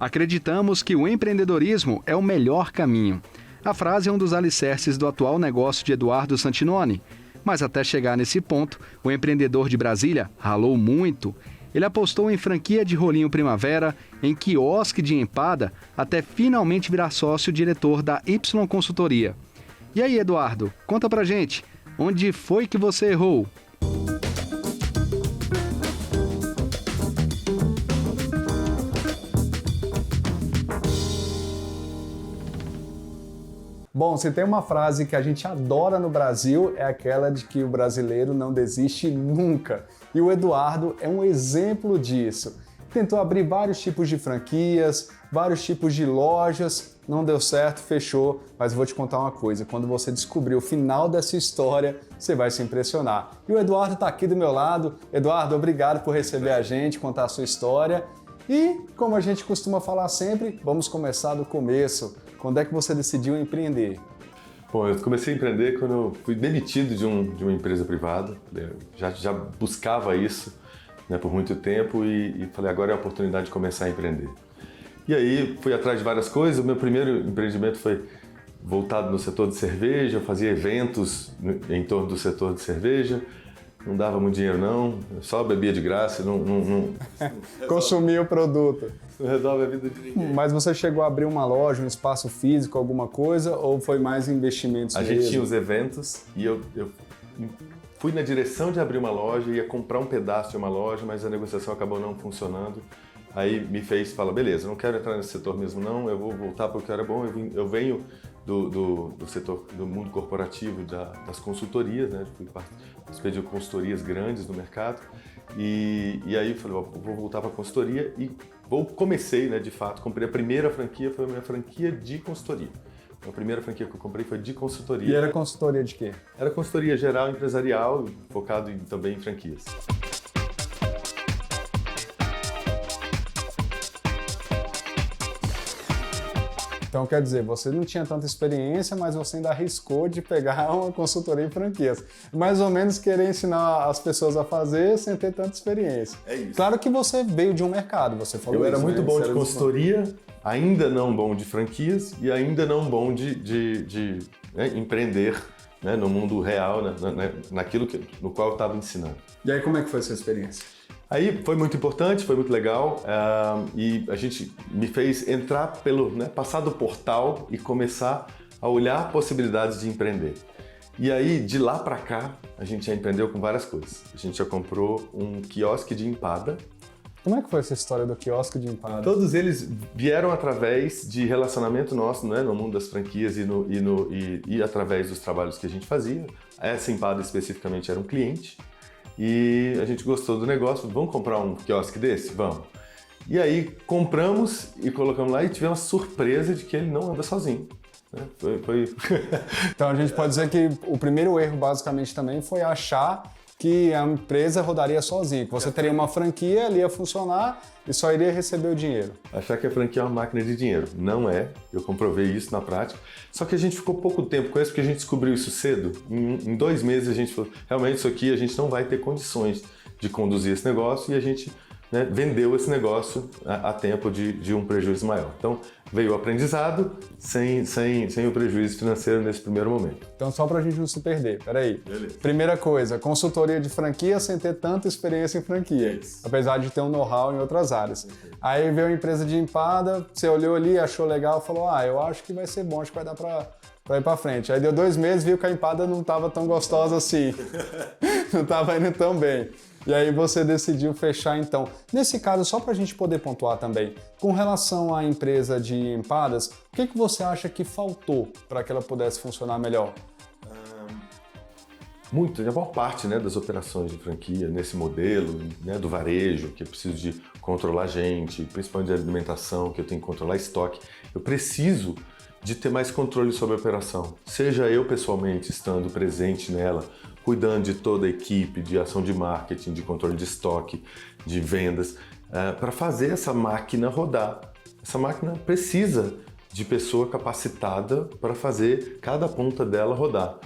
Acreditamos que o empreendedorismo é o melhor caminho. A frase é um dos alicerces do atual negócio de Eduardo Santinoni. Mas até chegar nesse ponto, o empreendedor de Brasília ralou muito. Ele apostou em franquia de rolinho primavera, em quiosque de empada, até finalmente virar sócio-diretor da Y Consultoria. E aí, Eduardo, conta pra gente, onde foi que você errou? Bom, se tem uma frase que a gente adora no Brasil, é aquela de que o brasileiro não desiste nunca. E o Eduardo é um exemplo disso. Tentou abrir vários tipos de franquias, vários tipos de lojas, não deu certo, fechou. Mas vou te contar uma coisa, quando você descobrir o final dessa história, você vai se impressionar. E o Eduardo está aqui do meu lado. Eduardo, obrigado por receber a gente, contar a sua história. E, como a gente costuma falar sempre, vamos começar do começo. Quando é que você decidiu empreender? Bom, eu comecei a empreender quando eu fui demitido de uma empresa privada. Eu já buscava isso, né, por muito tempo e falei, agora é a oportunidade de começar a empreender. E aí fui atrás de várias coisas. O meu primeiro empreendimento foi voltado no setor de cerveja. Eu fazia eventos em torno do setor de cerveja. Não dava muito dinheiro não, eu só bebia de graça, não consumia o produto. Não resolve a vida de ninguém. Mas você chegou a abrir uma loja, um espaço físico, alguma coisa, ou foi mais investimentos mesmo? A gente tinha os eventos e eu fui na direção de abrir uma loja, ia comprar um pedaço de uma loja, mas a negociação acabou não funcionando. Aí me fez falar, beleza, não quero entrar nesse setor mesmo não, eu vou voltar para o que era bom. Eu venho do setor do mundo corporativo, das consultorias, né? Participei de consultorias grandes no mercado e aí eu falei, vou voltar para a consultoria e comecei, né, de fato, comprei a primeira franquia, foi a minha franquia de consultoria. A primeira franquia que eu comprei foi de consultoria. E era consultoria de quê? Era consultoria geral, empresarial, focado também em franquias. Então, quer dizer, você não tinha tanta experiência, mas você ainda arriscou de pegar uma consultoria em franquias. Mais ou menos querer ensinar as pessoas a fazer sem ter tanta experiência. É isso. Claro que você veio de um mercado, você falou Eu era isso, muito né? bom de consultoria, ainda não bom de franquias e ainda não bom de empreender, né, no mundo real, naquilo no qual eu estava ensinando. E aí, como é que foi a sua experiência? Aí foi muito importante, foi muito legal e a gente me fez entrar passar do portal e começar a olhar possibilidades de empreender. E aí, de lá para cá, a gente já empreendeu com várias coisas. A gente já comprou um quiosque de empada. Como é que foi essa história do quiosque de empada? Todos eles vieram através de relacionamento nosso, né, no mundo das franquias e através dos trabalhos que a gente fazia. Essa empada especificamente era um cliente. E a gente gostou do negócio, vamos comprar um quiosque desse? Vamos. E aí compramos e colocamos lá e tivemos a surpresa de que ele não anda sozinho. Né? Então a gente pode dizer que o primeiro erro basicamente também foi achar que a empresa rodaria sozinha, que você teria uma franquia, ela ia funcionar e só iria receber o dinheiro. Achar que a franquia é uma máquina de dinheiro. Não é, eu comprovei isso na prática. Só que a gente ficou pouco tempo com isso porque a gente descobriu isso cedo. Em 2 meses a gente falou, realmente isso aqui a gente não vai ter condições de conduzir esse negócio e a gente, né, vendeu esse negócio a tempo de um prejuízo maior. Então veio o aprendizado sem o prejuízo financeiro nesse primeiro momento. Então só pra gente não se perder, peraí. Beleza. Primeira coisa, consultoria de franquia sem ter tanta experiência em franquia, Isso. apesar de ter um know-how em outras áreas. Aí veio a empresa de empada, você olhou ali, achou legal, falou, eu acho que vai ser bom, acho que vai dar pra ir pra frente. Aí deu 2 meses, viu que a empada não tava tão gostosa assim, não tava indo tão bem. E aí você decidiu fechar então. Nesse caso, só para a gente poder pontuar também, com relação à empresa de empadas, o que você acha que faltou para que ela pudesse funcionar melhor? Muito, a maior parte, né, das operações de franquia nesse modelo, né, do varejo, que eu preciso de controlar gente, principalmente de alimentação, que eu tenho que controlar estoque, eu preciso de ter mais controle sobre a operação. Seja eu pessoalmente estando presente nela, cuidando de toda a equipe, de ação de marketing, de controle de estoque, de vendas, para fazer essa máquina rodar. Essa máquina precisa de pessoa capacitada para fazer cada ponta dela rodar.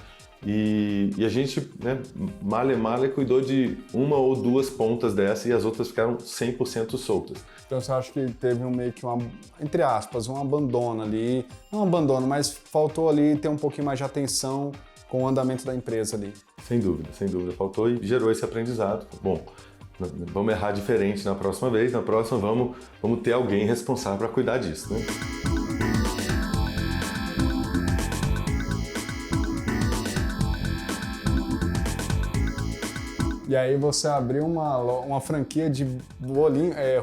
E a gente, né, male cuidou de uma ou duas pontas dessa e as outras ficaram 100% soltas. Então você acha que teve meio que entre aspas, um abandono ali, não um abandono, mas faltou ali ter um pouquinho mais de atenção com o andamento da empresa ali. Sem dúvida, faltou e gerou esse aprendizado. Bom, vamos errar diferente na próxima vez, na próxima vamos ter alguém responsável para cuidar disso, né? E aí você abriu uma franquia de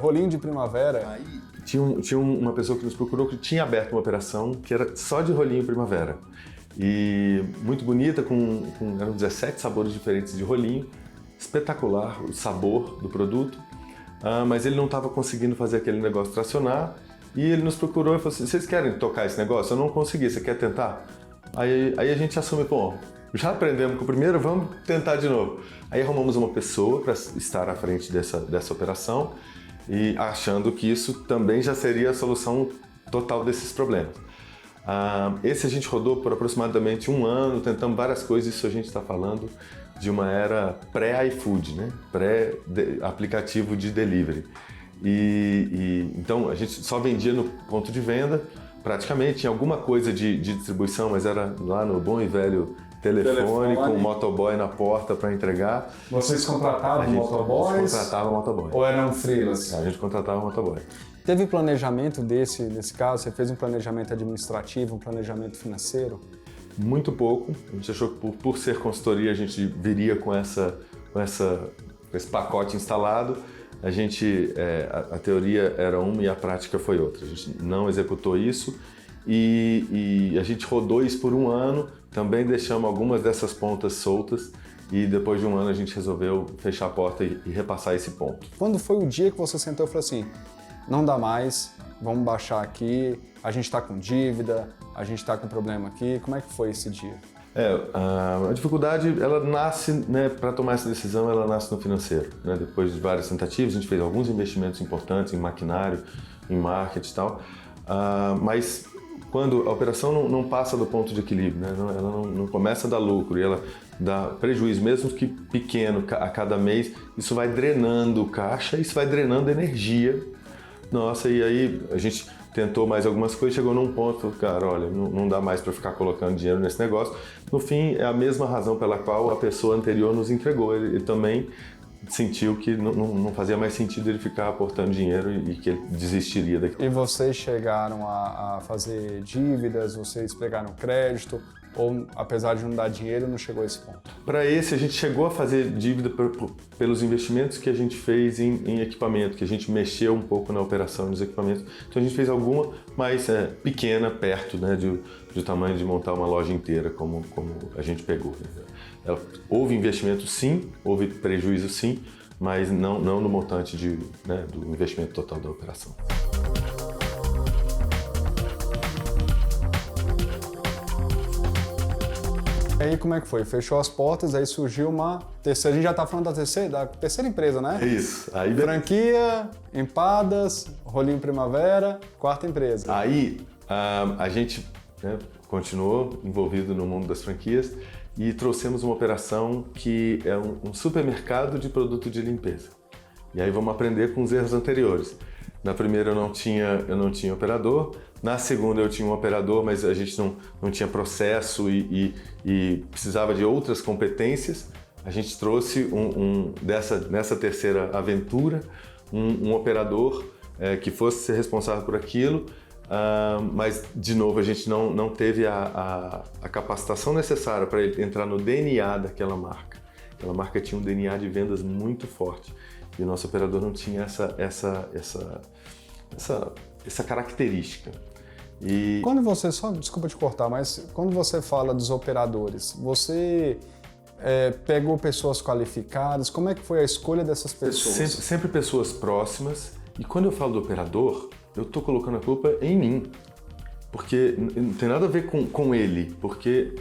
rolinho de primavera. Aí tinha uma pessoa que nos procurou que tinha aberto uma operação que era só de rolinho primavera. E muito bonita, eram 17 sabores diferentes de rolinho, espetacular o sabor do produto, mas ele não estava conseguindo fazer aquele negócio tracionar e ele nos procurou e falou assim, vocês querem tocar esse negócio? Eu não consegui, você quer tentar? Aí a gente assume, bom, já aprendemos com o primeiro, vamos tentar de novo. Aí arrumamos uma pessoa para estar à frente dessa operação e achando que isso também já seria a solução total desses problemas. Esse a gente rodou por aproximadamente 1 ano, tentamos várias coisas, isso a gente está falando de uma era pré-iFood, né? Pré-aplicativo de delivery. Então a gente só vendia no ponto de venda, praticamente, tinha alguma coisa de distribuição, mas era lá no bom e velho telefone com o motoboy na porta para entregar. Vocês contratavam motoboys? A gente contratava motoboy. Ou eram freelas? A gente contratava motoboy. Teve planejamento nesse caso? Você fez um planejamento administrativo, um planejamento financeiro? Muito pouco. A gente achou que por ser consultoria a gente viria com esse pacote instalado. A teoria era uma e a prática foi outra. A gente não executou isso e a gente rodou isso por 1 ano. Também deixamos algumas dessas pontas soltas e depois de 1 ano a gente resolveu fechar a porta e repassar esse ponto. Quando foi o dia que você sentou e falou assim, não dá mais, vamos baixar aqui, a gente está com dívida, a gente está com problema aqui, como é que foi esse dia? A dificuldade, ela nasce, né, para tomar essa decisão, ela nasce no financeiro, né? Depois de várias tentativas, a gente fez alguns investimentos importantes em maquinário, em marketing e tal, mas quando a operação não passa do ponto de equilíbrio, né? Ela não começa a dar lucro e ela dá prejuízo, mesmo que pequeno a cada mês, isso vai drenando caixa, isso vai drenando energia. Nossa, e aí a gente tentou mais algumas coisas, chegou num ponto, falou, cara, olha, não dá mais para ficar colocando dinheiro nesse negócio. No fim, é a mesma razão pela qual a pessoa anterior nos entregou. Ele também sentiu que não fazia mais sentido ele ficar aportando dinheiro e que ele desistiria daquilo. E vocês chegaram a fazer dívidas, vocês pegaram crédito, ou apesar de não dar dinheiro, não chegou a esse ponto? Para esse, a gente chegou a fazer dívida pelos investimentos que a gente fez em equipamento, que a gente mexeu um pouco na operação dos equipamentos. Então a gente fez alguma, mas pequena, perto, né, do tamanho de montar uma loja inteira, como a gente pegou. Houve investimento sim, houve prejuízo sim, mas não no montante do investimento total da operação. E aí como é que foi? Fechou as portas, aí surgiu uma terceira, a gente já está falando da terceira empresa, né? É isso. Aí, franquia, empadas, rolinho primavera, 4ª empresa. Aí a gente continuou envolvido no mundo das franquias e trouxemos uma operação que é um supermercado de produto de limpeza. E aí vamos aprender com os erros anteriores. Na primeira eu não tinha operador, na segunda eu tinha um operador, mas a gente não tinha processo e precisava de outras competências. A gente trouxe nessa terceira aventura um operador que fosse ser responsável por aquilo, mas de novo a gente não teve a capacitação necessária para ele entrar no DNA daquela marca. Aquela marca tinha um DNA de vendas muito forte. E o nosso operador não tinha essa característica. E quando você, desculpa te cortar, mas quando você fala dos operadores, você pegou pessoas qualificadas? Como é que foi a escolha dessas pessoas? Sempre pessoas próximas. E quando eu falo do operador, eu estou colocando a culpa em mim. Porque não tem nada a ver com ele, porque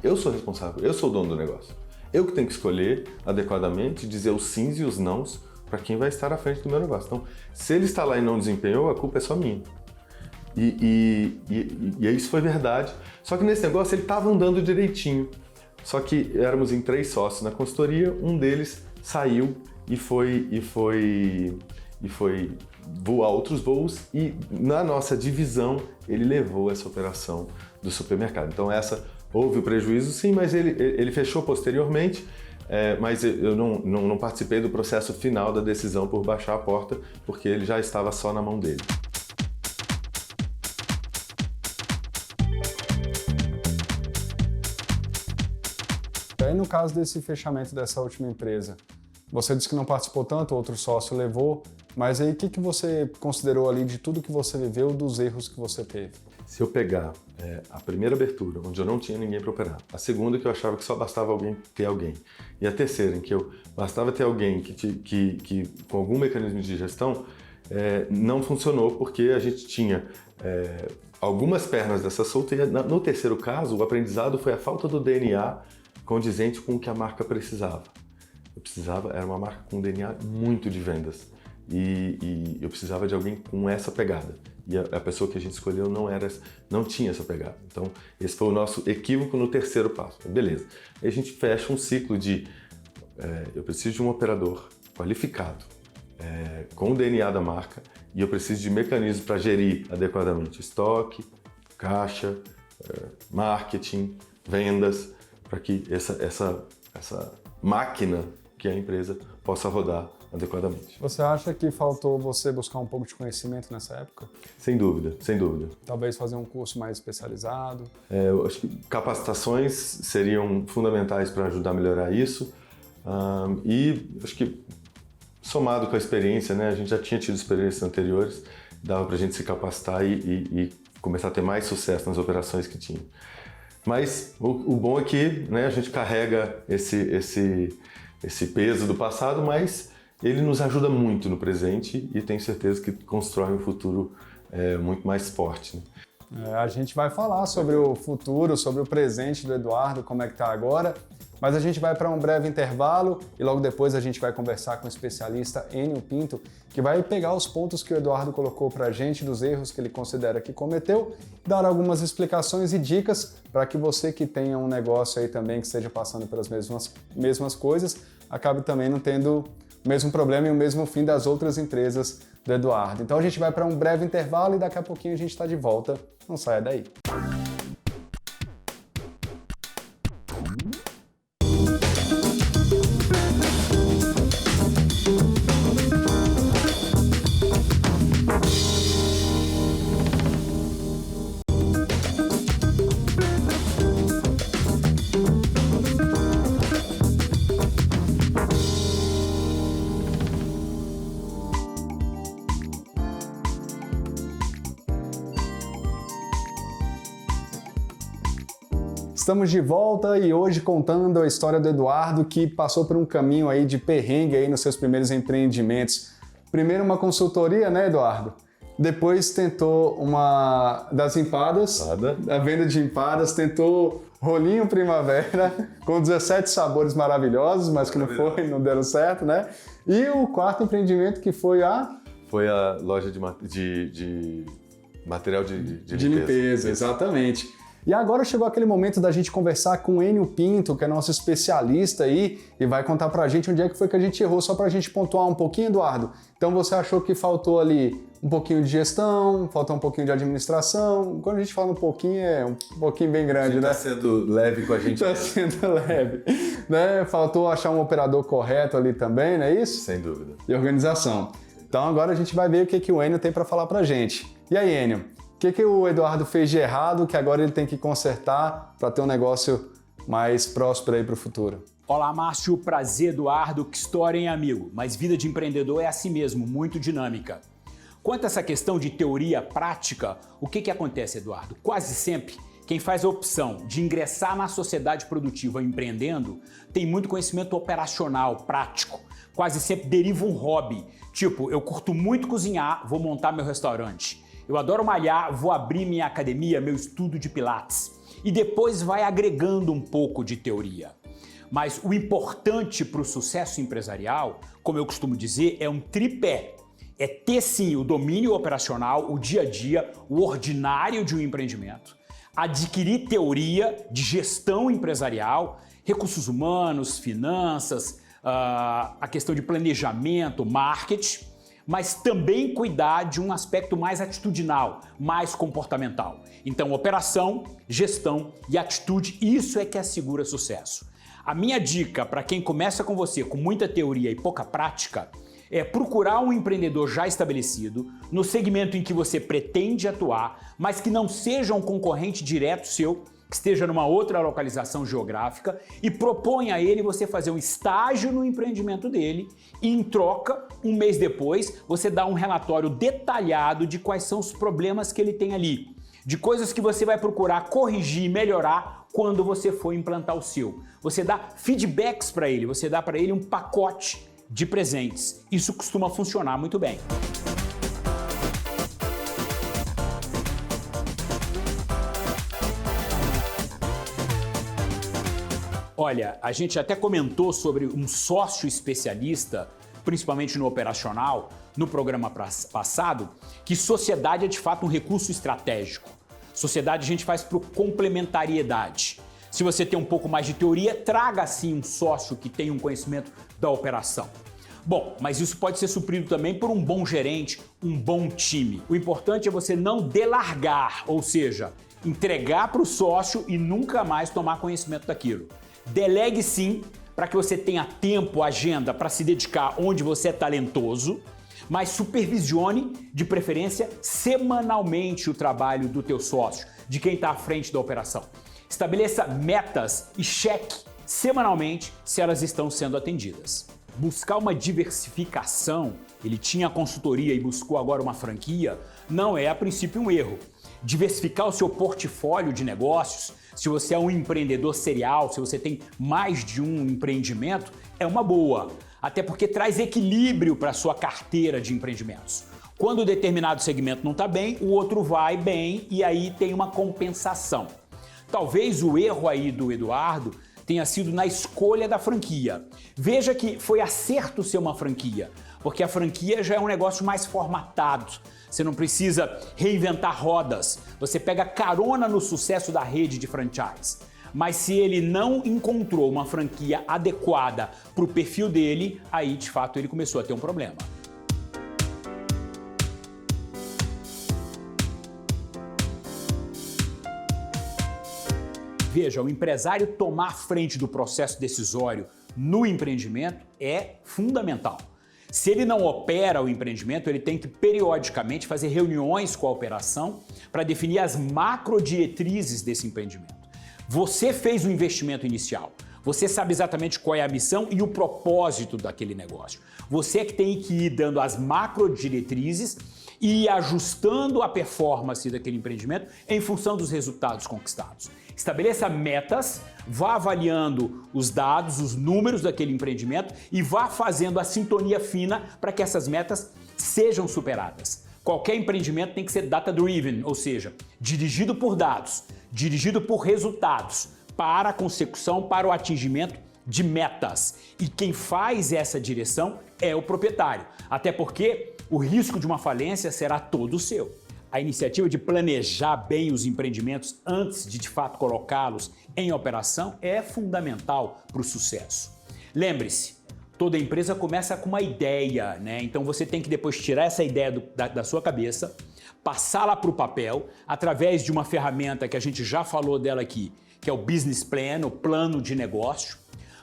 eu sou responsável, eu sou o dono do negócio. Eu que tenho que escolher adequadamente, dizer os sims e os nãos para quem vai estar à frente do meu negócio. Então, se ele está lá e não desempenhou, a culpa é só minha. E isso foi verdade. Só que nesse negócio ele estava andando direitinho. Só que éramos em 3 sócios na consultoria, um deles saiu e foi voar outros voos e na nossa divisão ele levou essa operação do supermercado. Então houve o prejuízo sim, mas ele fechou posteriormente, mas eu não participei do processo final da decisão por baixar a porta, porque ele já estava só na mão dele. E aí, no caso desse fechamento dessa última empresa, você disse que não participou tanto, outro sócio levou, mas aí o que você considerou ali de tudo que você viveu, dos erros que você teve? Se eu pegar a primeira abertura, onde eu não tinha ninguém para operar, a segunda que eu achava que só bastava ter alguém, e a terceira em que eu bastava ter alguém que com algum mecanismo de gestão, não funcionou porque a gente tinha algumas pernas dessa solta e no terceiro caso o aprendizado foi a falta do DNA condizente com o que a marca precisava. Era uma marca com DNA muito de vendas e eu precisava de alguém com essa pegada. E a pessoa que a gente escolheu não tinha essa pegada. Então, esse foi o nosso equívoco no terceiro passo. Beleza. Aí a gente fecha um ciclo de eu preciso de um operador qualificado, com o DNA da marca, e eu preciso de mecanismos para gerir adequadamente estoque, caixa, marketing, vendas, para que essa máquina que é a empresa possa rodar adequadamente. Você acha que faltou você buscar um pouco de conhecimento nessa época? Sem dúvida, sem dúvida. Talvez fazer um curso mais especializado? Eu acho que capacitações seriam fundamentais para ajudar a melhorar isso. E acho que somado com a experiência, né, a gente já tinha tido experiências anteriores, dava para a gente se capacitar e começar a ter mais sucesso nas operações que tinha. Mas o bom é que, né, a gente carrega esse peso do passado, mas ele nos ajuda muito no presente e tenho certeza que constrói um futuro muito mais forte. Né? A gente vai falar sobre o futuro, sobre o presente do Eduardo, como é que está agora, mas a gente vai para um breve intervalo e logo depois a gente vai conversar com o especialista Enio Pinto, que vai pegar os pontos que o Eduardo colocou para a gente, dos erros que ele considera que cometeu, dar algumas explicações e dicas para que você que tenha um negócio aí também que esteja passando pelas mesmas coisas, acabe também não tendo o mesmo problema e o mesmo fim das outras empresas do Eduardo. Então a gente vai para um breve intervalo e daqui a pouquinho a gente está de volta. Não saia daí. Estamos de volta e hoje contando a história do Eduardo, que passou por um caminho aí de perrengue aí nos seus primeiros empreendimentos. Primeiro uma consultoria, né, Eduardo? Depois tentou uma das empadas, a venda de empadas, tentou rolinho primavera com 17 sabores maravilhosos, mas que não deram certo, né? E o quarto empreendimento que foi a... Foi a loja de material de limpeza. Exatamente. E agora chegou aquele momento da gente conversar com o Enio Pinto, que é nosso especialista aí, e vai contar pra gente onde é que foi que a gente errou, só pra gente pontuar um pouquinho, Eduardo. Então você achou que faltou ali um pouquinho de gestão, faltou um pouquinho de administração. Quando a gente fala um pouquinho, é um pouquinho bem grande, né? Tá sendo leve com a gente. Tá sendo leve. Né? Faltou achar um operador correto ali também, não é isso? Sem dúvida. E organização. Então agora a gente vai ver o que o Enio tem pra falar pra gente. E aí, Enio? O que o Eduardo fez de errado que agora ele tem que consertar para ter um negócio mais próspero aí para o futuro? Olá, Márcio. Prazer, Eduardo. Que história, hein, amigo? Mas vida de empreendedor é assim mesmo, muito dinâmica. Quanto a essa questão de teoria prática, o que acontece, Eduardo? Quase sempre, quem faz a opção de ingressar na sociedade produtiva empreendendo tem muito conhecimento operacional, prático. Quase sempre deriva um hobby. Tipo, eu curto muito cozinhar, vou montar meu restaurante. Eu adoro malhar, vou abrir minha academia, meu estudo de pilates. E depois vai agregando um pouco de teoria. Mas o importante para o sucesso empresarial, como eu costumo dizer, é um tripé. É ter sim o domínio operacional, o dia a dia, o ordinário de um empreendimento. Adquirir teoria de gestão empresarial recursos humanos, finanças, a questão de planejamento, marketing, mas também cuidar de um aspecto mais atitudinal, mais comportamental. Então, operação, gestão e atitude, isso é que assegura sucesso. A minha dica para quem começa com você com muita teoria e pouca prática é procurar um empreendedor já estabelecido no segmento em que você pretende atuar, mas que não seja um concorrente direto seu, que esteja numa outra localização geográfica, e proponha a ele você fazer um estágio no empreendimento dele e, em troca, um mês depois, você dá um relatório detalhado de quais são os problemas que ele tem ali, de coisas que você vai procurar corrigir e melhorar quando você for implantar o seu. Você dá feedbacks para ele, você dá para ele um pacote de presentes. Isso costuma funcionar muito bem. Olha, a gente até comentou sobre um sócio especialista, principalmente no operacional, no programa passado, que sociedade é de fato um recurso estratégico. Sociedade a gente faz por complementariedade. Se você tem um pouco mais de teoria, traga sim um sócio que tenha um conhecimento da operação. Bom, mas isso pode ser suprido também por um bom gerente, um bom time. O importante é você não delargar, ou seja, entregar para o sócio e nunca mais tomar conhecimento daquilo. Delegue sim, para que você tenha tempo, agenda para se dedicar onde você é talentoso, mas supervisione, de preferência, semanalmente o trabalho do teu sócio, de quem está à frente da operação. Estabeleça metas e cheque semanalmente se elas estão sendo atendidas. Buscar uma diversificação, ele tinha a consultoria e buscou agora uma franquia, não é a princípio um erro. Diversificar o seu portfólio de negócios, se você é um empreendedor serial, se você tem mais de um empreendimento, é uma boa, até porque traz equilíbrio para a sua carteira de empreendimentos. Quando um determinado segmento não está bem, o outro vai bem e aí tem uma compensação. Talvez o erro aí do Eduardo tenha sido na escolha da franquia. Veja que foi acerto ser uma franquia, porque a franquia já é um negócio mais formatado. Você não precisa reinventar rodas, você pega carona no sucesso da rede de franchise. Mas se ele não encontrou uma franquia adequada para o perfil dele, aí de fato ele começou a ter um problema. Veja, o empresário tomar frente do processo decisório no empreendimento é fundamental. Se ele não opera o empreendimento, ele tem que periodicamente fazer reuniões com a operação para definir as macrodiretrizes desse empreendimento. Você fez o investimento inicial, você sabe exatamente qual é a missão e o propósito daquele negócio. Você é que tem que ir dando as macrodiretrizes e ir ajustando a performance daquele empreendimento em função dos resultados conquistados. Estabeleça metas, vá avaliando os dados, os números daquele empreendimento e vá fazendo a sintonia fina para que essas metas sejam superadas. Qualquer empreendimento tem que ser data-driven, ou seja, dirigido por dados, dirigido por resultados, para a consecução, para o atingimento de metas. E quem faz essa direção é o proprietário, até porque o risco de uma falência será todo seu. A iniciativa de planejar bem os empreendimentos antes de fato colocá-los em operação é fundamental para o sucesso. Lembre-se, toda empresa começa com uma ideia, né? Então você tem que depois tirar essa ideia da sua cabeça, passá-la para o papel através de uma ferramenta que a gente já falou dela aqui, que é o Business Plan, o plano de negócio,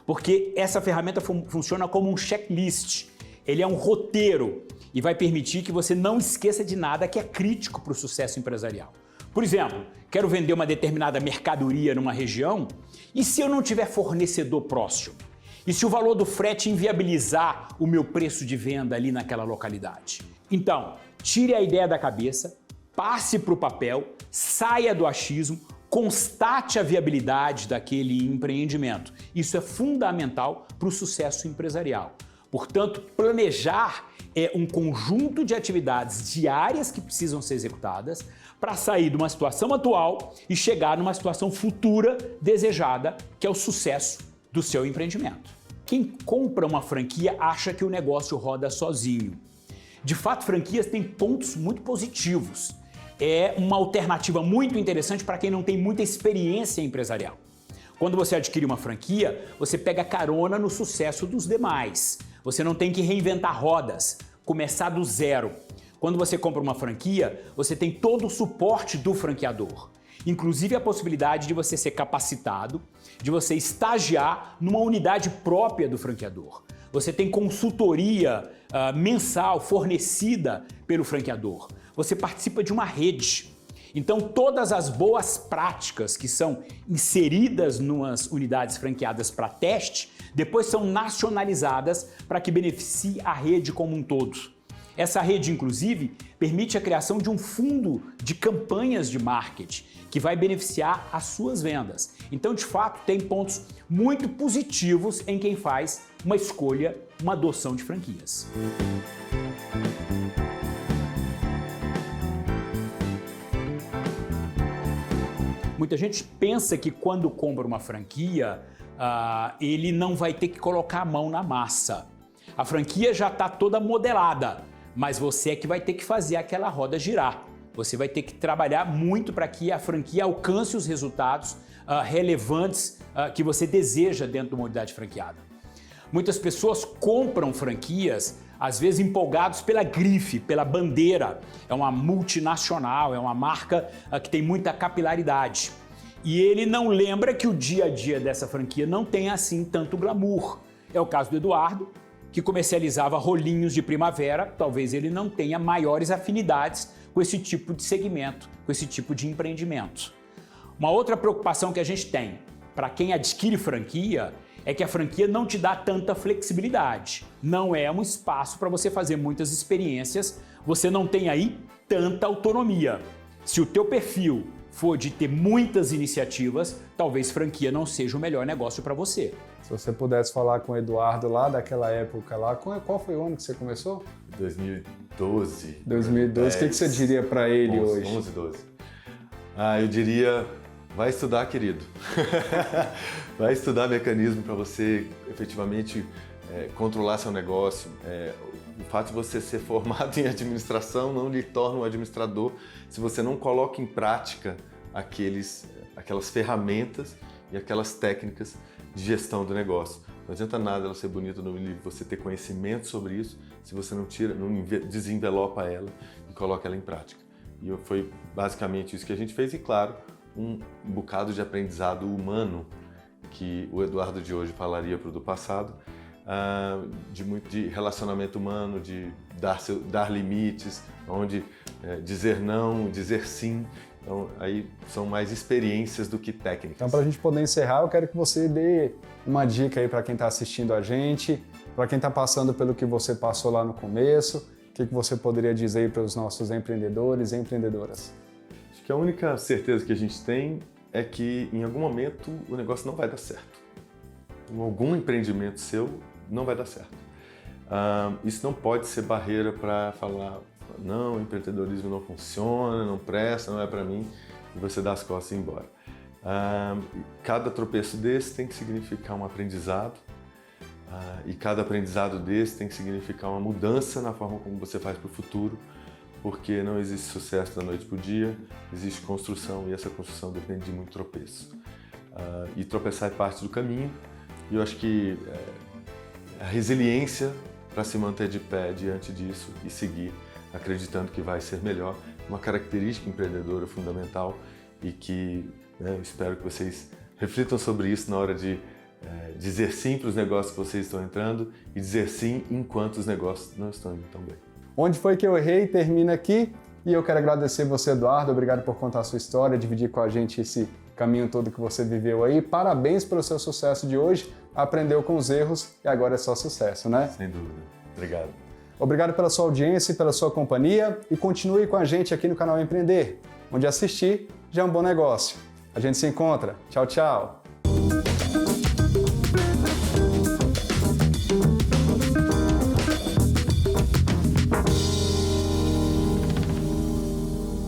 porque essa ferramenta funciona como um checklist. Ele é um roteiro e vai permitir que você não esqueça de nada que é crítico para o sucesso empresarial. Por exemplo, quero vender uma determinada mercadoria numa região e se eu não tiver fornecedor próximo? E se o valor do frete inviabilizar o meu preço de venda ali naquela localidade? Então, tire a ideia da cabeça, passe para o papel, saia do achismo, constate a viabilidade daquele empreendimento. Isso é fundamental para o sucesso empresarial. Portanto, planejar é um conjunto de atividades diárias que precisam ser executadas para sair de uma situação atual e chegar numa situação futura desejada, que é o sucesso do seu empreendimento. Quem compra uma franquia acha que o negócio roda sozinho. De fato, franquias têm pontos muito positivos. É uma alternativa muito interessante para quem não tem muita experiência empresarial. Quando você adquire uma franquia, você pega carona no sucesso dos demais. Você não tem que reinventar rodas, começar do zero. Quando você compra uma franquia, você tem todo o suporte do franqueador. Inclusive a possibilidade de você ser capacitado, de você estagiar numa unidade própria do franqueador. Você tem consultoria mensal fornecida pelo franqueador. Você participa de uma rede. Então, todas as boas práticas que são inseridas nas unidades franqueadas para teste, depois são nacionalizadas para que beneficie a rede como um todo. Essa rede, inclusive, permite a criação de um fundo de campanhas de marketing que vai beneficiar as suas vendas. Então, de fato, tem pontos muito positivos em quem faz uma escolha, uma adoção de franquias. Muita gente pensa que quando compra uma franquia, ele não vai ter que colocar a mão na massa. A franquia já está toda modelada, mas você é que vai ter que fazer aquela roda girar. Você vai ter que trabalhar muito para que a franquia alcance os resultados relevantes que você deseja dentro de uma unidade franqueada. Muitas pessoas compram franquias, às vezes empolgados pela grife, pela bandeira. É uma multinacional, é uma marca que tem muita capilaridade. E ele não lembra que o dia a dia dessa franquia não tem assim tanto glamour. É o caso do Eduardo, que comercializava rolinhos de primavera. Talvez ele não tenha maiores afinidades com esse tipo de segmento, com esse tipo de empreendimento. Uma outra preocupação que a gente tem para quem adquire franquia é que a franquia não te dá tanta flexibilidade. Não é um espaço para você fazer muitas experiências, você não tem aí tanta autonomia. Se o teu perfil for de ter muitas iniciativas, talvez franquia não seja o melhor negócio para você. Se você pudesse falar com o Eduardo lá daquela época lá, qual foi o ano que você começou? 2012. 2012, o que você diria para ele 11, hoje? 11, 12. Eu diria, vai estudar, querido. Vai estudar mecanismo para você efetivamente controlar seu negócio. O fato de você ser formado em administração não lhe torna um administrador se você não coloca em prática aquelas ferramentas e aquelas técnicas de gestão do negócio. Não adianta nada ela ser bonita no livro, você ter conhecimento sobre isso, se você não desenvelopa ela e coloca ela em prática. E foi basicamente isso que a gente fez e, claro, um bocado de aprendizado humano que o Eduardo de hoje falaria para o do passado, de relacionamento humano, de dar limites, onde dizer não, dizer sim. Então, aí são mais experiências do que técnicas. Então, para a gente poder encerrar, eu quero que você dê uma dica aí para quem está assistindo a gente, para quem está passando pelo que você passou lá no começo, o que você poderia dizer aí para os nossos empreendedores e empreendedoras? Acho que a única certeza que a gente tem é que em algum momento o negócio não vai dar certo. Algum empreendimento seu não vai dar certo. Isso não pode ser barreira para falar não, o empreendedorismo não funciona, não presta, não é para mim, e você dá as costas e ir embora. Cada tropeço desse tem que significar um aprendizado, e cada aprendizado desse tem que significar uma mudança na forma como você faz para o futuro, porque não existe sucesso da noite para o dia, existe construção, e essa construção depende de muito tropeço. E tropeçar é parte do caminho, e eu acho que a resiliência para se manter de pé diante disso e seguir acreditando que vai ser melhor, uma característica empreendedora fundamental e que eu espero que vocês reflitam sobre isso na hora de dizer sim para os negócios que vocês estão entrando e dizer sim enquanto os negócios não estão indo tão bem. Onde foi que eu errei termina aqui e eu quero agradecer você, Eduardo, obrigado por contar a sua história, dividir com a gente esse caminho todo que você viveu aí. Parabéns pelo seu sucesso de hoje, aprendeu com os erros e agora é só sucesso, né? Sem dúvida. Obrigado. Obrigado pela sua audiência e pela sua companhia e continue com a gente aqui no canal Empreender, onde assistir já é um bom negócio. A gente se encontra. Tchau, tchau!